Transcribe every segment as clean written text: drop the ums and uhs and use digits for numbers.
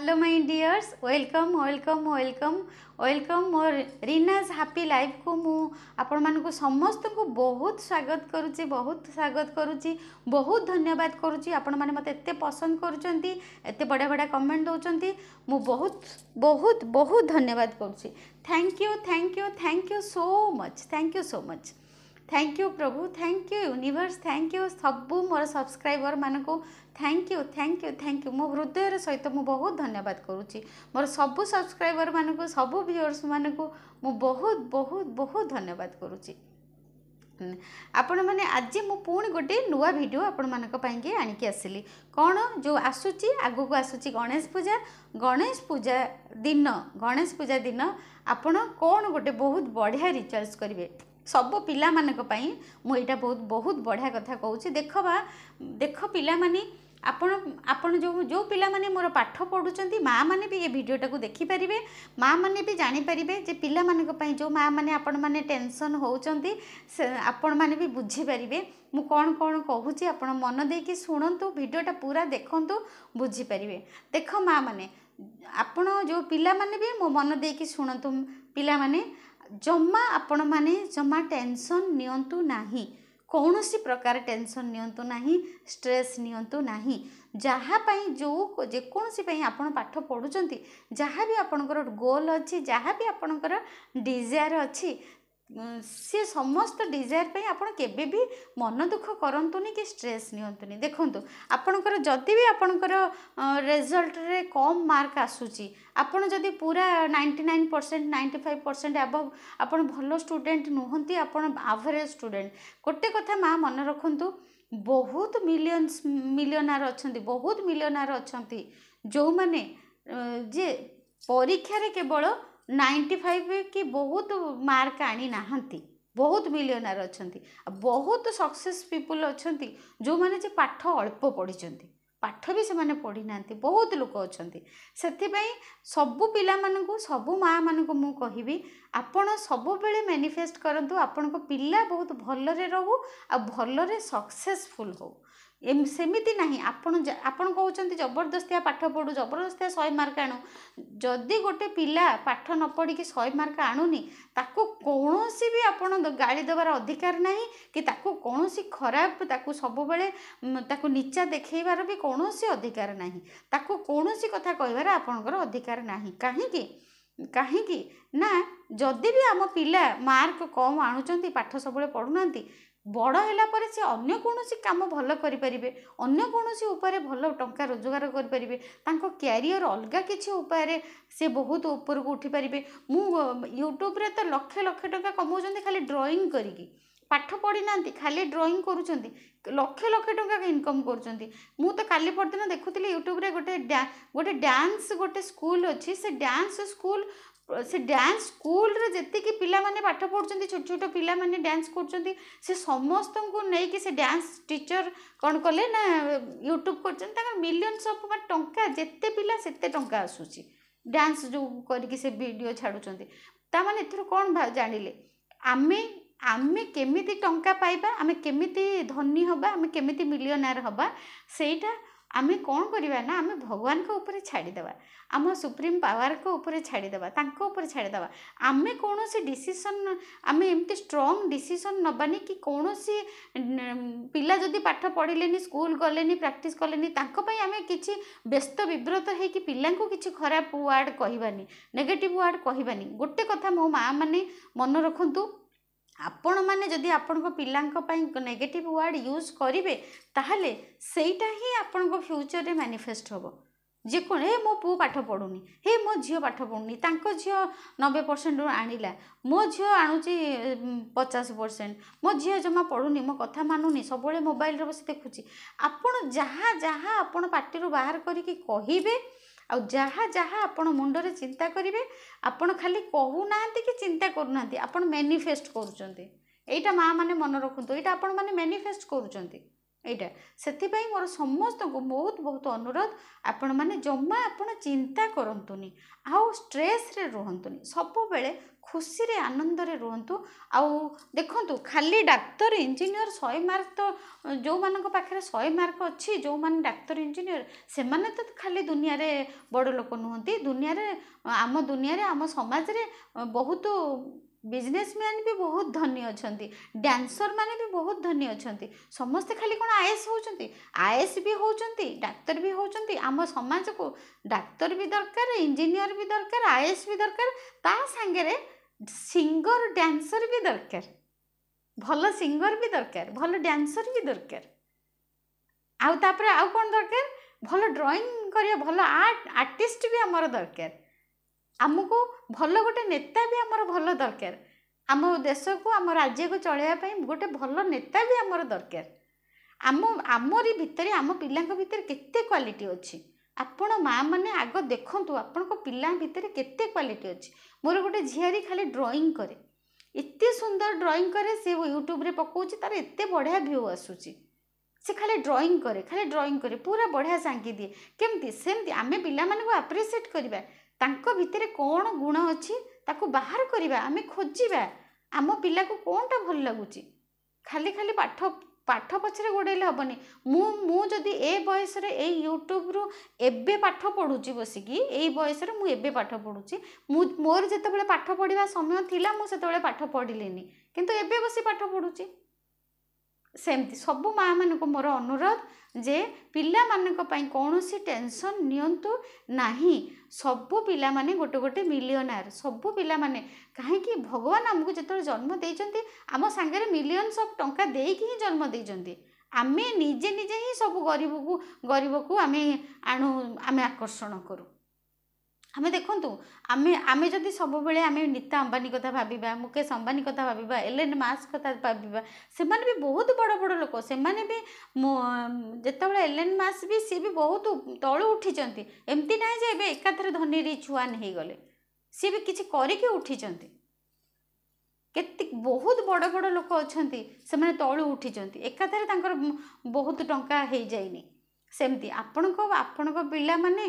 Hello my dears welcome welcome welcome welcome मोर Reena's happy life को मु आपण मानक समस्त को बहुत स्वागत करुच्ची बहुत धन्यवाद करुच्ची आपण माने मते एते पसंद करूचंती एते बड़ा बड़ा कमेंट दउचंती मु बहुत बहुत बहुत धन्यवाद करुच्ची thank you so much thank you प्रभु thank you universe thank you सबू मोर सब्सक्राइबर मान को थैंक यू मो हृदय सहित मु बहुत धन्यवाद करुच्ची मोर सबू सब्सक्राइबर मान को सबू व्यूअर्स मान को मु बहुत बहुत बहुत धन्यवाद करुच्ची आपण मैंने आज मु पुणी गोटे नुआ वीडियो आपण मानक पाइंके आनिकी आसिली कौन जो आसुची आगु को आसुची गणेश पूजा दिन आपण कौन गोटे बहुत बढ़िया रिचर्स करेंगे सब पिला मानक पई मु एटा बहुत बहुत बढ़िया कथा कहूँ देख पिला माने आपण जो पिला माने मोर पाठ पढ़ुचंती माँ माने भी ये वीडियोटा को देखि परिबे माँ माने भी जानि परिबे जे पिला मानक पई जो माँ माने आपण माने टेंशन होउचंती आपण माने भी बुझी परिबे मु कौन कौन कहूँ आपण मन देकी शुणु वीडियोटा पूरा देखंतु बुझी परिबे देख माँ माने आपण जो पिला माने भी मो मन देकी शुणु पिला माने जम्मा आपण माने जम्मा टेंशन नियंतु नाही कौन सी प्रकार टेंशन नियंतु नाही स्ट्रेस नियंतु नाही जहाँ पाई जो जेकोसी आपण पाठ पढ़ुचंती जहाँ भी आपणकर गोल अच्छी जहाँ भी आपणकर डिजायर अच्छी सी समस्त डिजायर पे आपण केबे भी मन दुख करंतुनी कि स्ट्रेस नियंतुनी देखंतु आपणकर जदि भी आपणकर रिजल्ट रे कम मार्क आसुची आपण जदि पूरा 99% 95% अबव आपण भलो स्टूडेंट नुहंती आपण एवरेज स्टूडेंट गोटे कथा माँ मन रखंतु बहुत मिलियनार अछंती बहुत मिलियनार अछंती जो माने जे परीक्षा रे केवल 95 कि बहुत मार्क आनी नाहंती बहुत मिलियनार अछंती बहुत सक्सेस पीपुल अछंती जो माने जे पाठ अल्प पढ़ी पाठ भी से माने पढ़ी नांती बहुत लोक अछंती सेथिपई सबु पिला मानकु सबु माँ मानकु मु कहिबी आपण सबु बेले मैनिफेस्ट करंतु आपण को पिला बहुत भलरे रहू आ भलरे सक्सेसफुल हो सेमिति नहीं आपण कहते जबरदस्तिया पाठ पढ़ू जबरदस्तिया 100 मार्क आणु जदि गोटे पिला पाठ न पढ़ी 100 मार्क आणुनी ताको कौनसी भी आपण गाड़ी देवार अधिकार नहीं कि ताको कौनसी खराब ताको सब बेले ताको नीचा देखैबार भी कौनसी अधिकार नहीं ताको कौनसी कथा कहबार आपणकर अधिकार नहीं कहीं ना जदि भी आम पिला मार्क कम आणुचंती पाठ सबले पढ़ुनांती बड़ है पर से अन्य कौन काम भल करें अन्य कौन उपाय भल टंका रोजगार करें क्यारियर अलग किसी उपाय से बहुत ऊपर को उठी पारे मु यूट्यूब रे तो लक्ष लक्ष टंका कमाउछंती खाली ड्राइंग करिकी पाठ पढ़ी ना खाली ड्राइंग करुँच लक्ष लक्ष टंका इनकम करुँच मु तो काली परदिन देखुली यूट्यूब रे गोटे डांस गोटे स्कूल अच्छी से डांस स्कूल रे जेतिकी पिला माने पाठ पढ़ुचंती छोट छोट पिला माने डांस करचंती से समस्त को नहीं कि से डांस टीचर कौन कले ना यूट्यूब करचंती ताकर मिलियंस ऑफ टंका जेते पिला सेते टंका आसुची डांस जो करके से वीडियो छाड़ुचंती ता माने एथर कौन जानिले आमे केमिति टंका पाइबा आमे केमिति धनी हबा आमे केमिति मिलियनर हबा सेटा आमे कौन करवा ना आमे भगवान को ऊपर छाड़ीदेवा आम सुप्रीम पावर को ऊपर छाड़ीदेवा तांको ऊपर छाड़ीदेवा आमे कौन सी डिसीजन आमे एमती स्ट्रांग डिसीजन नबानी कि कौन सी पिला जदि पाठ पढ़िलेनी स्कूल गलेनी प्रैक्टिस कलेनी तांको पई आमे किछि व्यस्त विव्रत है कि पिला को किछि खराब वर्ड कहबानी नेगेटिव वर्ड कहबानी गोटे कथा मो माँ माने मन रखंतु आपण माने जदि आपण को पिलांक पई नेगेटिव वर्ड यूज करिवे ताहले सेटा ही आपण को फ्यूचर रे मैनिफेस्ट होबो जे कोन हे मो पु पाठ पढुनी हे मो झियो पाठ पढुनी तांको झियो 90% आनिला मो झियो आनुची 50% मो झियो जमा पढुनी मो कथा मानुनी सबले मोबाइल रे बसी देखुची आपण जहाँ जहाँ आपण पार्टी बाहर करिकी कहिबे आ जहाँ जहाँ आपण मुंडरे चिंता करेंगे आपण खाली कहूना कि चिंता करूना आपण मैनिफेस्ट करुँच एटा माँ माने मन रखु यहाँ आपण मैंने मैनिफेस्ट करुँच এইটা ସେଥିପାଇଁ ମୋର ସମସ୍ତଙ୍କୁ ବହୁତ ବହୁତ ଅନୁରୋଧ ଆପଣ ମାନେ ଜମା ଆପଣ ଚିନ୍ତା କରନ୍ତୁନି ଆଉ ଷ୍ଟ୍ରେସ୍ରେ ରୁହନ୍ତୁନି ସବୁବେଳେ ଖୁସିରେ ଆନନ୍ଦରେ ରୁହନ୍ତୁ ଆଉ ଦେଖନ୍ତୁ ଖାଲି ଡାକ୍ତର ଇଞ୍ଜିନିୟର 100 ମାର୍କ ତ ଯେଉଁମାନଙ୍କ ପାଖରେ 100 ମାର୍କ ଅଛି ଯେଉଁମାନେ ଡାକ୍ତର ଇଞ୍ଜିନିୟର ସେମାନେ ତ ଖାଲି ଦୁନିଆରେ ବଡ଼ ଲୋକ ନୁହନ୍ତି ଦୁନିଆରେ ଆମ ସମାଜରେ ବହୁତ ବିଜନେସମ୍ୟାନ୍ ବି ବହୁତ ଧନୀ ଅଛନ୍ତି ଡ୍ୟାନ୍ସର ମାନେ ବି ବହୁତ ଧନୀ ଅଛନ୍ତି ସମସ୍ତେ ଖାଲି କ'ଣ ଆଇଏଏସ୍ ହେଉଛନ୍ତି ଆଇଏଏସ୍ ବି ହେଉଛନ୍ତି ଡାକ୍ତର ବି ହେଉଛନ୍ତି ଆମ ସମାଜକୁ ଡାକ୍ତର ବି ଦରକାର ଇଞ୍ଜିନିୟର ବି ଦରକାର ଆଇଏଏସ୍ ବି ଦରକାର ତା ସାଙ୍ଗରେ ସିଙ୍ଗର ଡ୍ୟାନ୍ସର ବି ଦରକାର ଭଲ ସିଙ୍ଗର ବି ଦରକାର ଭଲ ଡ୍ୟାନ୍ସର ବି ଦରକାର ଆଉ ତାପରେ ଆଉ କ'ଣ ଦରକାର ଭଲ ଡ୍ରଇଂ କରିବା ଭଲ ଆର୍ଟିଷ୍ଟ ବି ଆମର ଦରକାର ଆମକୁ ଭଲ ଗୋଟେ ନେତା ବି ଆମର ଭଲ ଦରକାର ଆମ ଦେଶକୁ ଆମ ରାଜ୍ୟକୁ ଚଳାଇବା ପାଇଁ ଗୋଟେ ଭଲ ନେତା ବି ଆମର ଦରକାର ଆମରି ଭିତରେ ଆମ ପିଲାଙ୍କ ଭିତରେ କେତେ କ୍ୱାଲିଟି ଅଛି ଆପଣ ମା ମାନେ ଆଗ ଦେଖନ୍ତୁ ଆପଣଙ୍କ ପିଲା ଭିତରେ କେତେ କ୍ୱାଲିଟି ଅଛି ମୋର ଗୋଟେ ଝିଆରୀ ଖାଲି ଡ୍ରଇଂ କରେ ଏତେ ସୁନ୍ଦର ଡ୍ରଇଂ କରେ ସେ ୟୁଟ୍ୟୁବରେ ପକାଉଛି ତାର ଏତେ ବଢ଼ିଆ ଭ୍ୟୁ ଆସୁଛି ସେ ଖାଲି ଡ୍ରଇଂ କରେ ପୁରା ବଢ଼ିଆ ସାଙ୍ଗି ଦିଏ କେମିତି ସେମିତି ଆମେ ପିଲାମାନଙ୍କୁ ଆପ୍ରିସିଏଟ୍ କରିବା ତାଙ୍କ ଭିତରେ କ'ଣ ଗୁଣ ଅଛି ତାକୁ ବାହାର କରିବା ଆମେ ଖୋଜିବା ଆମ ପିଲାକୁ କ'ଣଟା ଭଲ ଲାଗୁଛି ଖାଲି ଖାଲି ପାଠ ପଛରେ ଗୋଡ଼େଇଲେ ହେବନି ମୁଁ ଯଦି ଏ ବୟସରେ ଏଇ ୟୁଟ୍ୟୁବରୁ ଏବେ ପାଠ ପଢ଼ୁଛି ବସିକି ଏଇ ବୟସରେ ମୁଁ ଏବେ ପାଠ ପଢ଼ୁଛି ମୋର ଯେତେବେଳେ ପାଠ ପଢ଼ିବା ସମୟ ଥିଲା ମୁଁ ସେତେବେଳେ ପାଠ ପଢ଼ିଲିନି କିନ୍ତୁ ଏବେ ବସି ପାଠ ପଢ଼ୁଛି ସେମିତି ସବୁ ମାଆ ମାନଙ୍କୁ ମୋର ଅନୁରୋଧ ଯେ ପିଲାମାନଙ୍କ ପାଇଁ କୌଣସି ଟେନସନ୍ ନିଅନ୍ତୁ ନାହିଁ ସବୁ ପିଲାମାନେ ଗୋଟେ ଗୋଟେ ମିଲିୟନାର ସବୁ ପିଲାମାନେ କାହିଁକି ଭଗବାନ ଆମକୁ ଯେତେବେଳେ ଜନ୍ମ ଦେଇଛନ୍ତି ଆମ ସାଙ୍ଗରେ ମିଲିୟନ୍ସ ଅଫ୍ ଟଙ୍କା ଦେଇକି ହିଁ ଜନ୍ମ ଦେଇଛନ୍ତି ଆମେ ନିଜେ ହିଁ ସବୁ ଗରିବକୁ ଆମେ ଆକର୍ଷଣ କରୁ ଆମେ ଦେଖନ୍ତୁ ଆମେ ଯଦି ସବୁବେଳେ ଆମେ ନୀତା ଅମ୍ବାନୀ କଥା ଭାବିବା ମୁକେଶ ଅମ୍ବାନୀ କଥା ଭାବିବା ଏଲେନ୍ ମାସ୍କ କଥା ଭାବିବା ସେମାନେ ବି ବହୁତ ବଡ଼ ବଡ଼ ଲୋକ ସେମାନେ ବି ଯେତେବେଳେ ଏଲେନ୍ ମାସ୍କ ବି ସିଏ ବି ବହୁତ ତଳୁ ଉଠିଛନ୍ତି ଏମିତି ନାହିଁ ଯେ ଏବେ ଏକାଥରେ ଧନୀ ରିଚ୍ ୱାନ୍ ହେଇଗଲେ ସିଏ ବି କିଛି କରିକି ଉଠିଛନ୍ତି କେତେ ବହୁତ ବଡ଼ ବଡ଼ ଲୋକ ଅଛନ୍ତି ସେମାନେ ତଳୁ ଉଠିଛନ୍ତି ଏକାଥରେ ତାଙ୍କର ବହୁତ ଟଙ୍କା ହେଇଯାଇନି ସେମିତି ଆପଣଙ୍କ ପିଲାମାନେ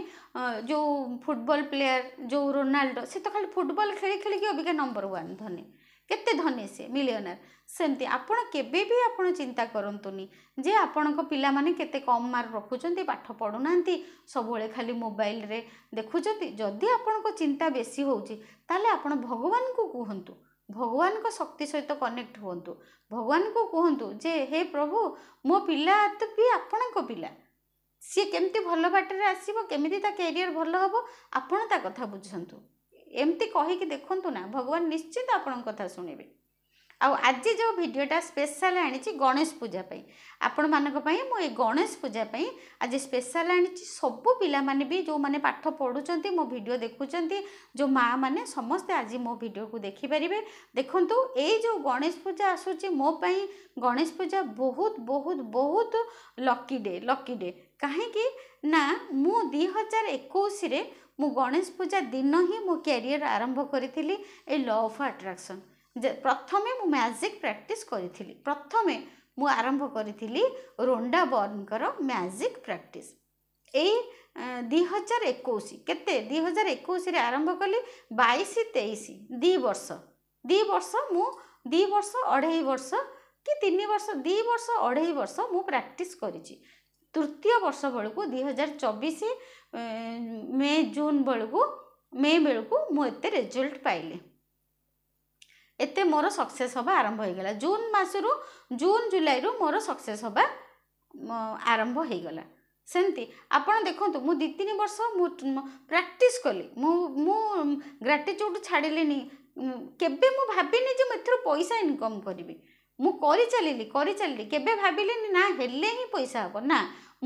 ଯେଉଁ ଫୁଟବଲ ପ୍ଲେୟାର ଯେଉଁ ରୋନାଲ୍ଡୋ ସେ ତ ଖାଲି ଫୁଟବଲ ଖେଳିକି ଅବିକା ନମ୍ବର 1 ଧନୀ କେତେ ଧନୀ ସେ ମିଲିୟନାର ସେମିତି ଆପଣ କେବେ ବି ଆପଣ ଚିନ୍ତା କରନ୍ତୁନି ଯେ ଆପଣଙ୍କ ପିଲାମାନେ କେତେ କମ୍ ମାର୍କ ରଖୁଛନ୍ତି ପାଠ ପଢ଼ୁନାହାନ୍ତି ସବୁବେଳେ ଖାଲି ମୋବାଇଲରେ ଦେଖୁଛନ୍ତି ଯଦି ଆପଣଙ୍କ ଚିନ୍ତା ବେଶୀ ହେଉଛି ତାହେଲେ ଆପଣ ଭଗବାନଙ୍କୁ କୁହନ୍ତୁ ଭଗବାନଙ୍କ ଶକ୍ତି ସହିତ କନେକ୍ଟ ହୁଅନ୍ତୁ ଭଗବାନଙ୍କୁ କୁହନ୍ତୁ ଯେ ହେ ପ୍ରଭୁ ମୋ ପିଲା ତ ବି ଆପଣଙ୍କ ପିଲା ସିଏ କେମିତି ଭଲ ବାଟରେ ଆସିବ କେମିତି ତା କ୍ୟାରିୟର ଭଲ ହେବ ଆପଣ ତା କଥା ବୁଝନ୍ତୁ ଏମିତି କହିକି ଦେଖନ୍ତୁ ନା ଭଗବାନ ନିଶ୍ଚିତ ଆପଣଙ୍କ କଥା ଶୁଣିବେ ଆଉ ଆଜି ଯେଉଁ ଭିଡ଼ିଓଟା ସ୍ପେଶାଲ ଆଣିଛି ଗଣେଶ ପୂଜା ପାଇଁ ଆପଣମାନଙ୍କ ପାଇଁ ମୁଁ ଏଇ ଗଣେଶ ପୂଜା ପାଇଁ ଆଜି ସ୍ପେଶାଲ ଆଣିଛି ସବୁ ପିଲାମାନେ ବି ଯେଉଁମାନେ ପାଠ ପଢ଼ୁଛନ୍ତି ମୋ ଭିଡ଼ିଓ ଦେଖୁଛନ୍ତି ଯେଉଁ ମାଆ ମାନେ ସମସ୍ତେ ଆଜି ମୋ ଭିଡ଼ିଓକୁ ଦେଖିପାରିବେ ଦେଖନ୍ତୁ ଏଇ ଯେଉଁ ଗଣେଶ ପୂଜା ଆସୁଛି ମୋ ପାଇଁ ଗଣେଶ ପୂଜା ବହୁତ ବହୁତ ବହୁତ ଲକି ଡେ କାହିଁକି ନା ମୁଁ 2021ରେ ମୁଁ ଗଣେଶ ପୂଜା ଦିନ ହିଁ ମୋ କ୍ୟାରିୟର ଆରମ୍ଭ କରିଥିଲି ଏଇ ଲ ଅଫ୍ ଆଟ୍ରାକ୍ସନ୍ ପ୍ରଥମେ ମୁଁ ମ୍ୟାଜିକ୍ ପ୍ରାକ୍ଟିସ୍ କରିଥିଲି ପ୍ରଥମେ ମୁଁ ଆରମ୍ଭ କରିଥିଲି ରୋଣ୍ଡା ବର୍ନଙ୍କର ମ୍ୟାଜିକ୍ ପ୍ରାକ୍ଟିସ୍ ଏଇ 2021 କେତେ 2021ରେ ଆରମ୍ଭ କଲି 22-23 2 ବର୍ଷ ମୁଁ 2 ବର୍ଷ 2.5 ବର୍ଷ କି 3 ବର୍ଷ 2 ବର୍ଷ 2.5 ବର୍ଷ ମୁଁ ପ୍ରାକ୍ଟିସ୍ କରିଛି ତୃତୀୟ ବର୍ଷ ବେଳକୁ 2024 ମେ ବେଳକୁ ମୁଁ ଏତେ ରେଜଲ୍ଟ ପାଇଲି ଏତେ ମୋର ସକ୍ସେସ୍ ହେବା ଆରମ୍ଭ ହେଇଗଲା ଜୁନ୍ ଜୁଲାଇରୁ ମୋର ସକ୍ସେସ୍ ହେବା ଆରମ୍ଭ ହେଇଗଲା ସେମିତି ଆପଣ ଦେଖନ୍ତୁ ମୁଁ 2-3 ବର୍ଷ ମୁଁ ପ୍ରାକ୍ଟିସ୍ କଲି ମୁଁ ଗ୍ରାଟିଚ୍ୟୁଡ୍ ଛାଡ଼ିଲିନି କେବେ ମୁଁ ଭାବିନି ଯେ ମୁଁ ଏଥିରୁ ପଇସା ଇନକମ୍ କରିବି ମୁଁ କରିଚାଲିଲି କେବେ ଭାବିଲିନି ନା ହେଲେ ହିଁ ପଇସା ହେବ ନା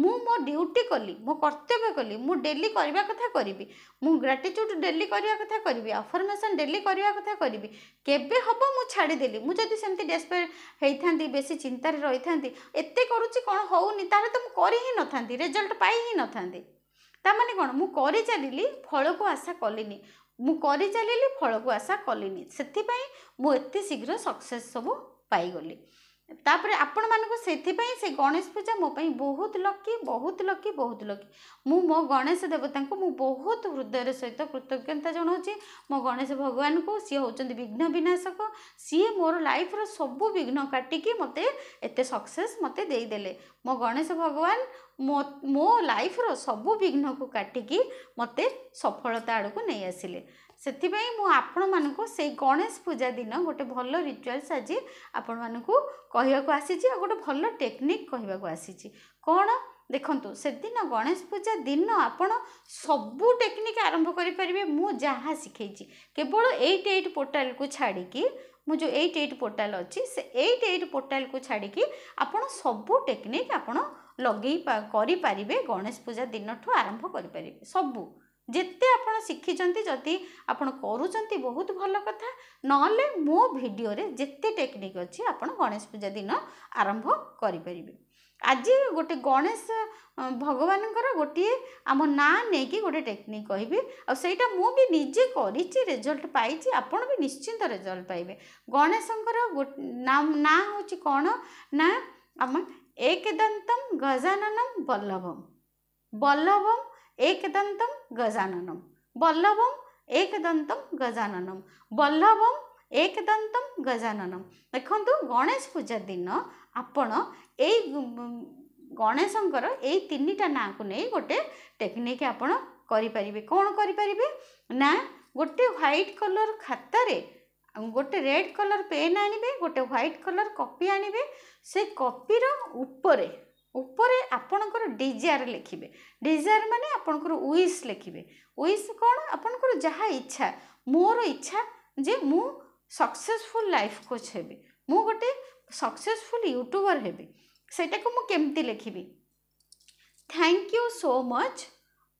ମୁଁ ମୋ ଡ୍ୟୁଟି କଲି ମୋ କର୍ତ୍ତବ୍ୟ କଲି ମୁଁ ଡେଲି କରିବା କଥା କରିବି ମୁଁ ଗ୍ରାଟିଚ୍ୟୁଡ୍ ଡେଲି କରିବା କଥା କରିବି ଆଫର୍ମେସନ୍ ଡେଲି କରିବା କଥା କରିବି କେବେ ହେବ ମୁଁ ଛାଡ଼ିଦେଲି ମୁଁ ଯଦି ସେମିତି ଡେସ୍ପେରେଟ୍ ହେଇଥାନ୍ତି ବେଶୀ ଚିନ୍ତାରେ ରହିଥାନ୍ତି ଏତେ କରୁଛି କ'ଣ ହେଉନି ତାହେଲେ ତ ମୁଁ କରି ହିଁ ନଥାନ୍ତି ରେଜଲ୍ଟ ପାଇ ହିଁ ନଥାନ୍ତି ତାମାନେ କ'ଣ ମୁଁ କରିଚାଲିଲି ଫଳକୁ ଆଶା କଲିନି ସେଥିପାଇଁ ମୁଁ ଏତେ ଶୀଘ୍ର ସକ୍ସେସ୍ ସବୁ ପାଇଗଲି तापर आपण मानक से गणेश पूजा मो बहुत लकी बहुत लकी बहुत लकी मु मो गणेश देवता को मु बहुत हृदय सहित कृतज्ञता जनाऊँगी मो गणेश भगवान को सी होचंदी विघ्न विनाशक सी मोर लाइफ रो सबु विघ्न काटिकी मते एते सक्सेस मते देई देले मो गणेश भगवान मो लाइफ रो सबु विघ्न को काटिकी मते सफलता आड़ को नहीं आसिले ସେଥିପାଇଁ ମୁଁ ଆପଣମାନଙ୍କୁ ସେଇ ଗଣେଶ ପୂଜା ଦିନ ଗୋଟେ ଭଲ ରିଚୁଆଲ୍ସ ଆଜି ଆପଣମାନଙ୍କୁ କହିବାକୁ ଆସିଛି ଆଉ ଗୋଟେ ଭଲ ଟେକ୍ନିକ୍ କହିବାକୁ ଆସିଛି କ'ଣ ଦେଖନ୍ତୁ ସେଦିନ ଗଣେଶ ପୂଜା ଦିନ ଆପଣ ସବୁ ଟେକ୍ନିକ୍ ଆରମ୍ଭ କରିପାରିବେ ମୁଁ ଯାହା ଶିଖେଇଛି କେବଳ 88 ପୋର୍ଟାଲକୁ ଛାଡ଼ିକି ମୁଁ ଯେଉଁ 88 ପୋର୍ଟାଲ ଅଛି ସେ 88 ପୋର୍ଟାଲକୁ ଛାଡ଼ିକି ଆପଣ ସବୁ ଟେକ୍ନିକ୍ ଆପଣ ଲଗେଇ କରିପାରିବେ ଗଣେଶ ପୂଜା ଦିନଠୁ ଆରମ୍ଭ କରିପାରିବେ ସବୁ जिते आपण शिखिचंती जदि आपण करूचंती बहुत भल कथा नले मो वीडियो रे जिते टेक्निक अच्छी आपण गणेश पूजा दिन आरंभ करि परिबे आज गोटे गणेश भगवान गोटे आम ना नहीं गोटे टेक्निक कहबी आ सेटा मु भी निजे करिछि रिजल्ट पाइछि आपण भी निश्चिंत रिजल्ट पाइबे गणेशंकर ना होछि कोन ना आम एकदंतम गजाननम बल्लभम बल्लभम एकदंतम गजाननम बल्लभम एकदंतम गजाननम बल्लभम एकदंतम गजाननम देखंतु गणेश पूजा दिन आपण ए गणेशंकर ए तीनटा ना को नहीं गोटे टेक्निक आपण करि परिबे कोन करि परिबे ना गोटे व्हाइट कलर खाता रे गोटे रेड कलर पेन आनिबे गोटे व्हाइट कलर कॉपी आनिबे से कॉपी रो ऊपरे ऊपर आपणकर डिजायर लिखिबे डिजायर माने आपणकर विश लिखिबे विश कोन आपणकर जहा इच्छा मोर इच्छा जे मु सक्सेसफुल लाइफ कोच हेबे मु गोटे सक्सेसफुल यूट्यूबर हेबे सेटा को मु केमती लिखिबी thank you so much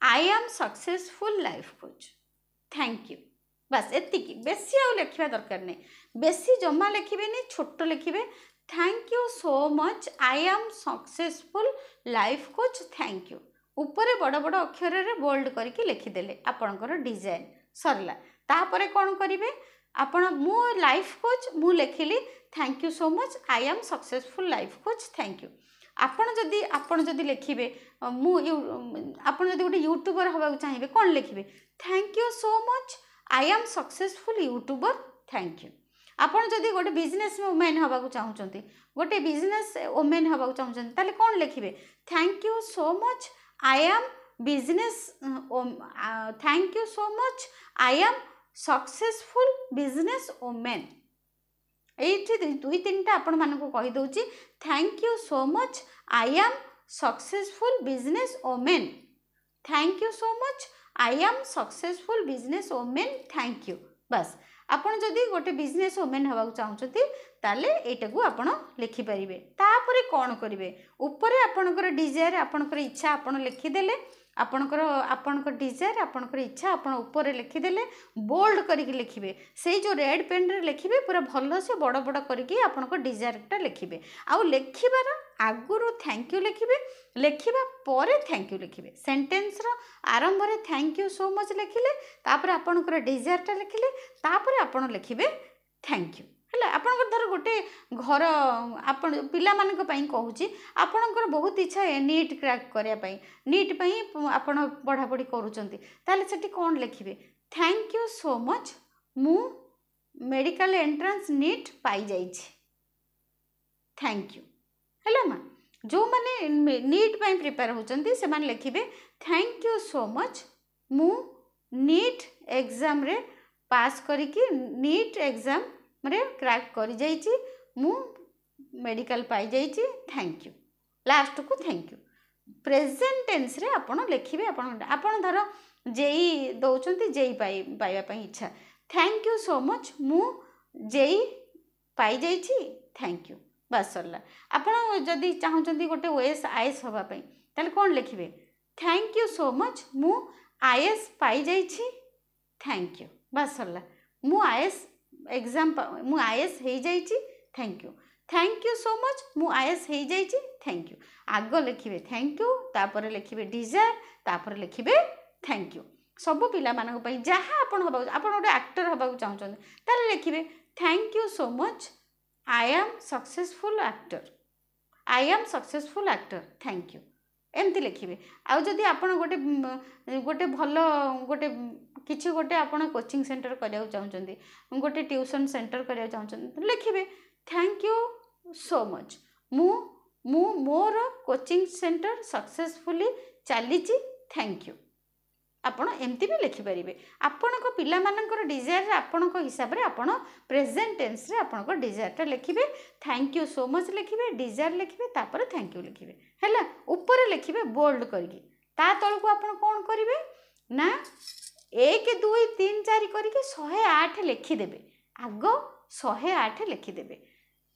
I am successful life coach thank you बस एतिकी बेसी आ लिखा दरकार नहीं बेसी जमा लिखिबेनी छोट लिखिबे thank you so much I am successful life coach thank you ऊपर बड़ बड़ अक्षर रे बोल्ड करके लिखिदेले आपणकर डिजाइन सरला तापरे कौन करिवे आपण मु लाइफ कोच मु लिखिली thank you so much I am successful life coach thank you आपण जदि लिखिबे मु आपण जदि गोटे यूट्यूबर हवा चाहिए कौन लिखिबे thank you so much I am successful YouTuber thank you आपण जदि गोटे बिजनेस वुमेन हवा चाहूँगी गोटे बिजनेस वुमेन हवा चाहूँगी ताले कौन लिखिबे thank you so much I am business thank you so much I am successful business women ये दुई तीन टा आपण मानक कही दउची thank you so much I am successful business women thank you so much I am successful business women thank you बस आपण जदि गोटे बिजनेस वुमेन हवा चाहूँगी ताले एटा को आपण लिखि परिबे तापरे कौन करिवे ऊपर आपणकर डिजायर आपणकर इच्छा आपण लिखिदेले आपणकर डिजायर आपणकर इच्छा आपण ऊपर लिखिदेले बोल्ड करके लिखिबे से जो रेड पेन रे लिखिबे पूरा भल से बड़ बड़ करके आपणकर डिजायरटा लिखिबे आउ लिखिबार आगुरु थैंक यू लिखिबे लिखिबा परे थैंक यू लिखिबे सेंटेंस रो आरंभ रे थैंक यू सो मच लिखिले तापर आपणकर डिजायरटा लिखिले तापर आपण लिखिबे थैंक यू है आपणकर धर गोटे घर आपण पिला मानक पई कहूची आपणकर बहुत इच्छा है नीट क्रैक करिया पई नीट पई आपण पढ़ा पढ़ी करूचंती ताले सेठी कोन लिखिबे थैंक यू सो मच मु मेडिकल एंट्रेंस नीट पाई जाइछि थैंक यू है माँ जो माने नीट पई प्रिपेयर होचंती से माने लिखिबे थैंक यू सो मच मु नीट एग्जाम रे पास करिकी नीट एग्जाम रे क्रैक कर जाइछि मु मेडिकल पाई जाइछि थैंक यू लास्ट को थैंक यू प्रेजेंट टेंस रे आपण लिखिबे आपण धर जेई दउचंती जेई पाइबा पई इच्छा थैंक यू सो मच मु जेई पाई जाइछि थैंक यू बस सरला आपण जदि चाहूँगी गोटे ओएस आईएएस हवा पई ताले कोन लिखिबे थैंक यू सो मच मु आईएएस पाई जाइछि थैंक यू बस सरला मु आईएएस एग्जाम मु आईएएस हो जाइछि थैंक यू सो मच मु आईएएस हो जाइछि थैंक यू आग लिखिबे थैंक यू तापर लिखिबे डिजायर तापर लिखिबे थैंक यू सब पिला मानक पई जहाँ आपण हबा आपण गोटे एक्टर हबा चाहूँगी ताले लिखिबे thank you so much I am successful actor, I am successful actor, thank you एमती लिखिए। आउ जदि आपण गोटे गोटे भल गोटे किसी गोटे आपण कोचिंग सेंटर करिया चाहते, गोटे ट्यूशन सेंटर करिया चाहते, लिखिए थैंक यू सो मच, मु मु मोर कोचिंग सेंटर सक्सेसफुली चली, थैंक यू। आपण एमती भी लिखिपारे। आपण पिलामानकर डिजायर आपण हिसाब से आपण प्रेजेंट टेंस रे आपण डिजायरटा लिखिए, थैंक यू सो मच लिखिए, डिजायर लिखिए, तापर थैंक यू लिखिए है। ऊपर लिखिए बोल्ड करके, ता तलू आपण कौन करेंगे ना 1 2 3 4 करके 108 लिखिदेवे। आग 108 लिखिदेवे,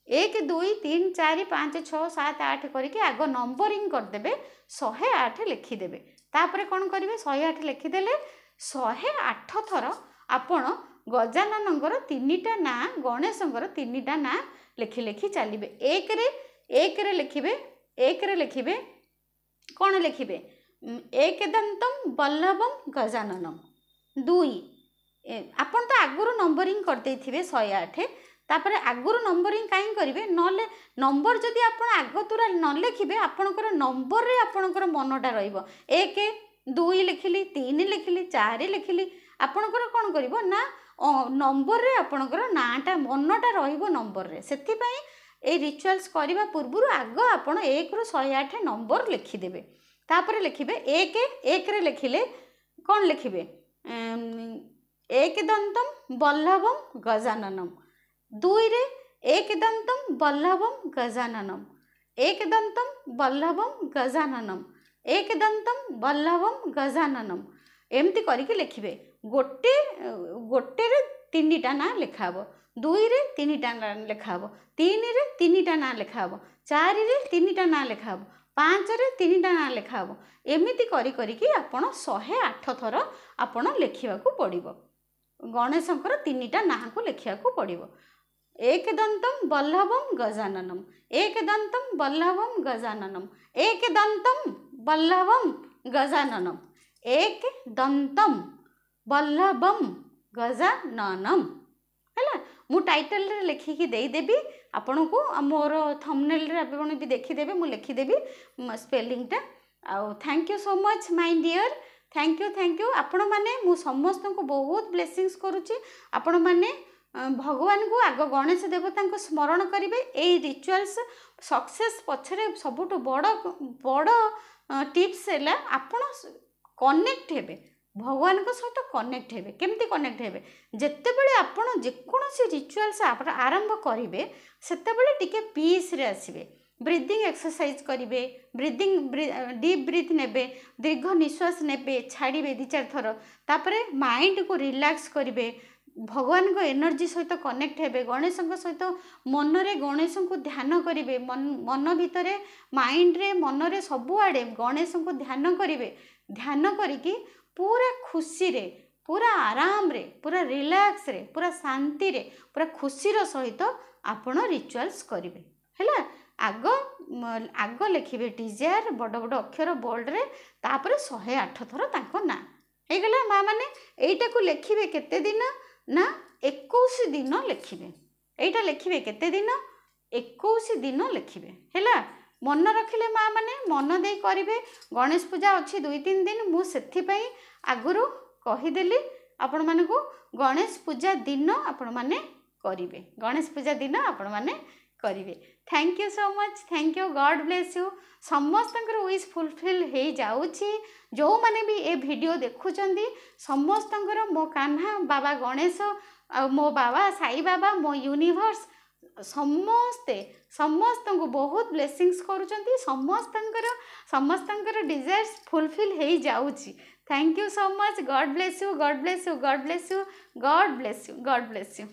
1 2 3 4 5 6 7 8 करके आग नंबरिंग करदे, 108 लिखिदेवे। तापर कौन करेंगे 108 लिखिदेले 108 थर आपण गजाननଙ୍କର 3टा ना, गणेशଙ୍କର 3टा ना लिखि लिखि चलिए। एक रे लिखिए, एक रे लिखिए कौन लिखिए एकदंतम बल्लभम गजाननम। 2 आपण तो आगुरु नंबरिंग करते 108, तापर आगुरु नंबरिंग कहीं करेंगे ना नंबर जदि आप आग तुरा न लिखिए आपणकर नंबर रे आपणकर मनटा रहिबो। 1 2 लिखिली, 3 लिखिली, 4 लिखिली, आपणकर कौन करिवो ना नंबर रे आपणकर नाटा मनटा रहिबो नंबर रे। सेति पई ए रिचुअल्स करबा पूर्व आग आपण 1 रु 108 नंबर लिखिदेवे। तापर लिखिबे 1 रे लिखिले कौन लिखिबे एकदंतम बल्लभम गजाननम। 2 रे एकदंतम बल्लभम गजाननम, एकदंतम बल्लभम गजाननम, एकदंतम बल्लभम गजाननम एमती करके लिखिए। गोटे रे 3टा ना लिखाब, 2 रे 3टा ना लिखाब, 3 रे 3टा ना लिखाब, 4 रे 3टा ना लिखाब, 5 रे 3टा ना लिखाब। एमती करी आपण 108 थर आपण लिखा पड़ो। गणेशंकर 3टा ना को लिखा पड़ो। एकदंतम बल्लभम गजाननम, एकदंतम बल्लभम गजाननम, एकदंतम बल्लभम गजाननम, एकदंतम बल्लभम गजाननम है। मु टाइटल रे लिखिकी देदेवी आपन को, मोर थंबनेल रे आपण भी देखिदेबे, मु लिखिदेवी स्पेलिंगटा। आउ thank you so much my dear, thank you आपण माने मु समस्त को बहुत ब्लेसिंग्स करूची। आपण माने भगवान को आग गणेश देवता को स्मरण करेंगे। ये रिचुअल्स सक्सेस पछरे सबुठ बड़ बड़ टिप्स है आपण कनेक्ट हेबे भगवान को सहित कनेक्ट हेबे। केमती कनेक्ट हेबे जेतेबेले आपण जेकोसी रिचुअल्स आरंभ करेंगे सेतेबेले टिके पीस रे आसीबे। ब्रीदिंग एक्सरसाइज करेंगे, ब्रीदिंग डीप ब्रीथ नेबे, दीर्घ निश्वास नेबे, छाड़िबे 2-4 थर, तापरे माइंड को रिलैक्स करेंगे, भगवान को एनर्जी सहित कनेक्ट हेबे, गणेश सहित मन रे गणेश को ध्यान करेंगे, मन भितर माइंड रे मन रे सबुआड़े गणेश को ध्यान करेंगे। ध्यान करिकी पूरा खुशी रे, पूरा आराम रे, पूरा रिलैक्स रे, पूरा शांति रे, पूरा खुशीर सहित आपण रिचुअल्स करेंगे है। आग आग लिखिए डिजायर बड़ बड़ अक्षर बोल्ड रे, तापर 108 थर तांको ना हेगला। माँ मैंने एटा को लिखिए केते दिन ना 21 दिन लिखिए। एटा लिखिए केते दिन 21 दिन लिखिए है। मन रखिले माँ मैंने मन दे करेंगे। गणेश पूजा अच्छी 2-3 दिन मुझे आगुरी कहीदेली आपण माने को गणेश पूजा दिन आपण माने करेंगे, गणेश पूजा दिन आपण माने करेंगे। Thank you so much, thank you, God bless you. समस्त विश फुलफिल हो जाऊँगी। जो मैंने भी ये वीडियो देखुंट समस्त मो कान्हा बाबा गणेश आ मो बाबा साई बाबा मो यूनिवर्स समस्ते समस्त को बहुत ब्लेसिंग्स करुँच। समस्त डिजायर्स फुलफिल हो जाऊँगी। Thank you so much, God bless you, God bless you, God bless you, God bless you, God bless you.